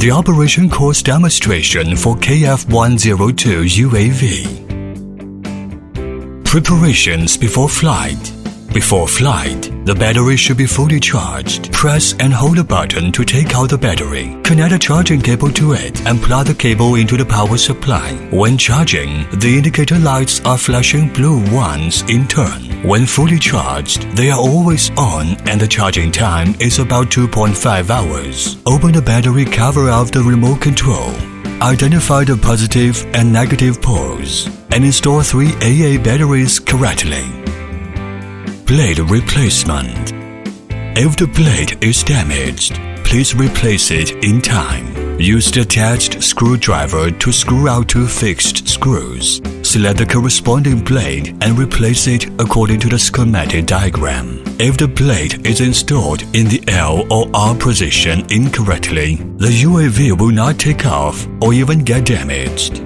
The operation course demonstration for KF102 UAV. Preparations before flight. Before flight, the battery should be fully charged. Press and hold the button to take out the battery. Connect a charging cable to it and plug the cable into the power supply. When charging, the indicator lights are flashing blue once in turn. When fully charged, they are always on and the charging time is about 2.5 hours. Open the battery cover of the remote control. Identify the positive and negative poles and install 3 AA batteries correctly. Blade replacement. If the blade is damaged, please replace it in time. Use the attached screwdriver to screw out 2 fixed screws. Select the corresponding blade and replace it according to the schematic diagram. If the blade is installed in the L or R position incorrectly, the UAV will not take off or even get damaged.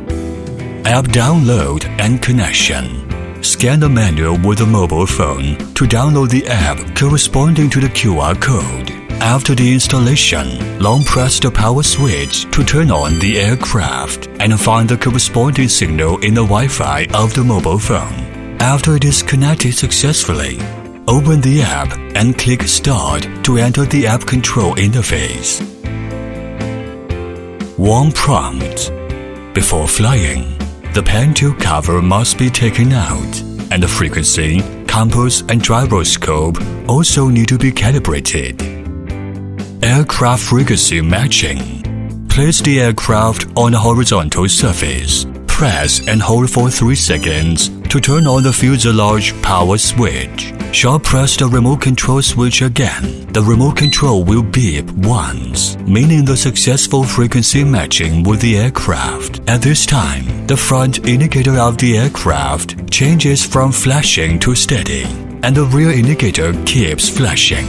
App download and connection. Scan the manual with a mobile phone to download the app corresponding to the QR code. After the installation, long press the power switch to turn on the aircraft and find the corresponding signal in the Wi-Fi of the mobile phone. After it is connected successfully, open the app and click Start to enter the app control interface. Warm prompt. Before flying, the pan tilt cover must be taken out, and the frequency, compass and gyroscope also need to be calibrated. Aircraft frequency matching. Place the aircraft on a horizontal surface. Press and hold for 3 seconds to turn on the fuselage power switch. Short press the remote control switch again. The remote control will beep once, meaning the successful frequency matching with the aircraft. At this time, the front indicator of the aircraft changes from flashing to steady, and the rear indicator keeps flashing.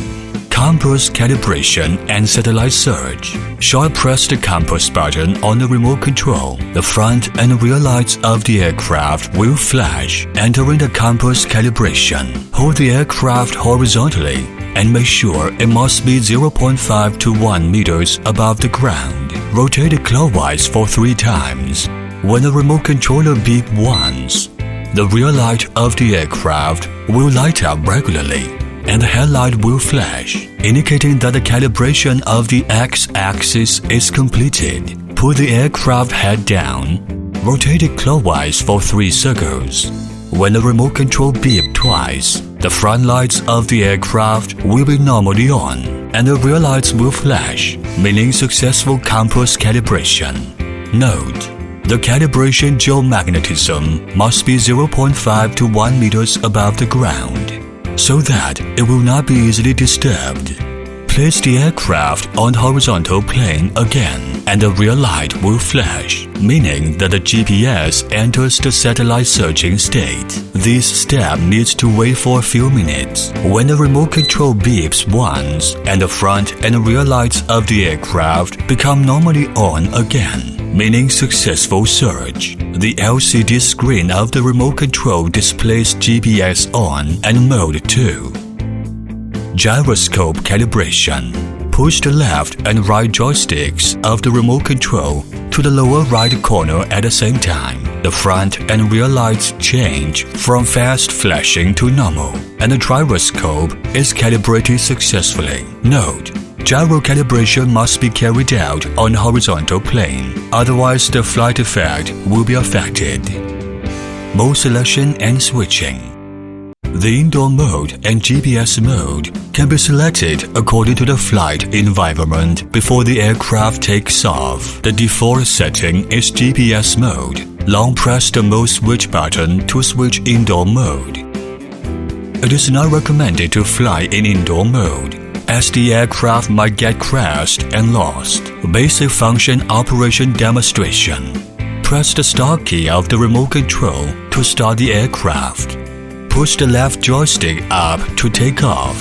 Compass calibration and satellite search. Short press the compass button on the remote control. The front and rear lights of the aircraft will flash, entering the compass calibration. Hold the aircraft horizontally and make sure it must be 0.5 to 1 meters above the ground. Rotate it clockwise for 3 times. When the remote controller beeps once, the rear light of the aircraft will light up regularly, and the headlight will flash, indicating that the calibration of the X-axis is completed. Put the aircraft head down. Rotate it clockwise for 3 circles. When the remote control beeps twice, the front lights of the aircraft will be normally on, and the rear lights will flash, meaning successful compass calibration. Note: the calibration geomagnetism must be 0.5 to 1 meters above the ground, so that it will not be easily disturbed. Place the aircraft on horizontal plane again, and the rear light will flash, meaning that the GPS enters the satellite searching state. This step needs to wait for a few minutes. When the remote control beeps once, and the front and rear lights of the aircraft become normally on again, meaning successful search. The LCD screen of the remote control displays GPS on and mode 2. Gyroscope calibration. Push the left and right joysticks of the remote control to the lower right corner at the same time. The front and rear lights change from fast flashing to normal, and the gyroscope is calibrated successfully. Note: gyro calibration must be carried out on horizontal plane, otherwise the flight effect will be affected. Mode selection and switching. The indoor mode and GPS mode can be selected according to the flight environment before the aircraft takes off. The default setting is GPS mode. Long press the mode switch button to switch indoor mode. It is not recommended to fly in indoor mode, as the aircraft might get crashed and lost. Basic function operation demonstration. Press the start key of the remote control to start the aircraft. Push the left joystick up to take off,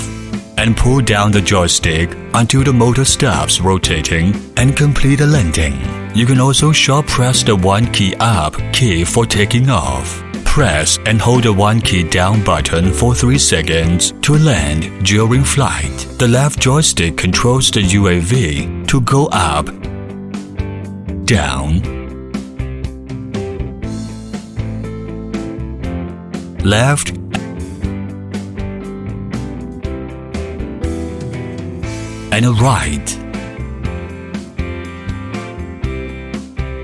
and pull down the joystick until the motor stops rotating and complete a landing. You can also short press the 1 key up key for taking off. Press and hold the 1 key down button for 3 seconds to land during flight. The left joystick controls the UAV to go up down, left, and right.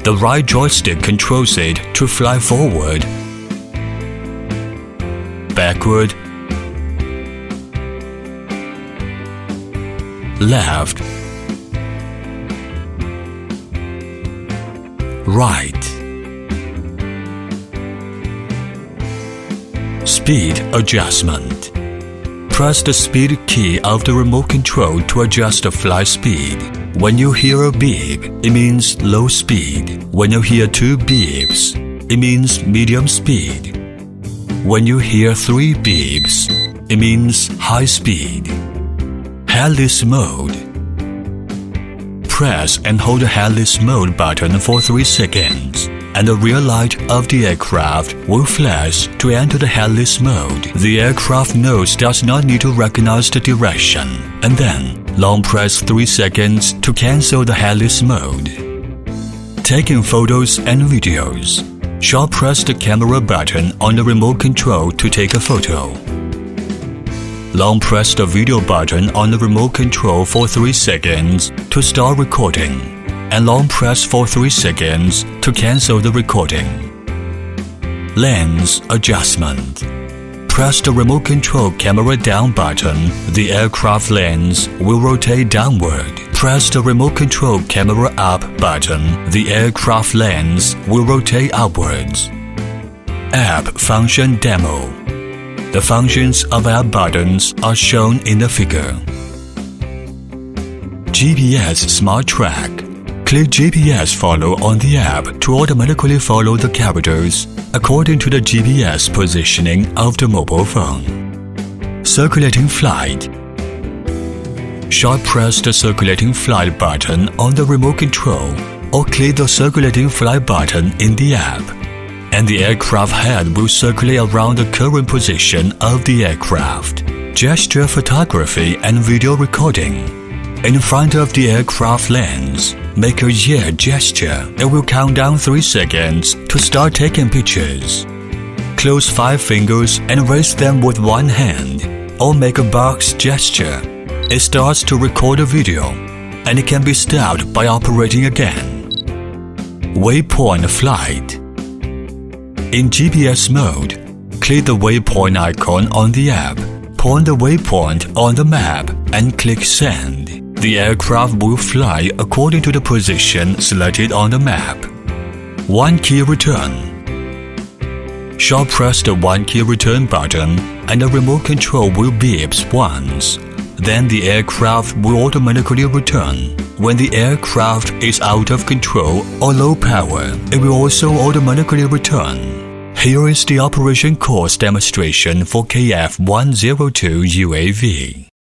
The right joystick controls it to fly forward, backward, left, right. Speed adjustment. Press the speed key of the remote control to adjust the flight speed. When you hear a beep, it means low speed. When you hear 2 beeps, it means medium speed. When you hear 3 beeps, it means high speed. Headless mode. Press and hold the headless mode button for 3 seconds, and the rear light of the aircraft will flash to enter the headless mode. The aircraft nose does not need to recognize the direction, and then long press 3 seconds to cancel the headless mode. Taking photos and videos. Short press the camera button on the remote control to take a photo. Long press the video button on the remote control for 3 seconds to start recording, and long press for 3 seconds to cancel the recording. Lens adjustment. Press the remote control camera down button, the aircraft lens will rotate downward. Press the remote control camera up button, the aircraft lens will rotate upwards. App function demo. The functions of app buttons are shown in the figure. GPS Smart Track. Click GPS Follow on the app to automatically follow the characters according to the GPS positioning of the mobile phone. Circulating Flight. Short press the Circulating Flight button on the remote control or click the Circulating Flight button in the app, and the aircraft head will circulate around the current position of the aircraft. Gesture photography and video recording. In front of the aircraft lens, make a yeah gesture. It will count down 3 seconds to start taking pictures. Close 5 fingers and raise them with one hand, or make a box gesture. It starts to record a video, and it can be stopped by operating again. Waypoint Flight. In GPS mode, click the waypoint icon on the app, point the waypoint on the map, and click Send. The aircraft will fly according to the position selected on the map. One key return. Short press the one key return button and the remote control will beep once. Then the aircraft will automatically return. When the aircraft is out of control or low power, it will also automatically return. Here is the operation course demonstration for KF102 UAV.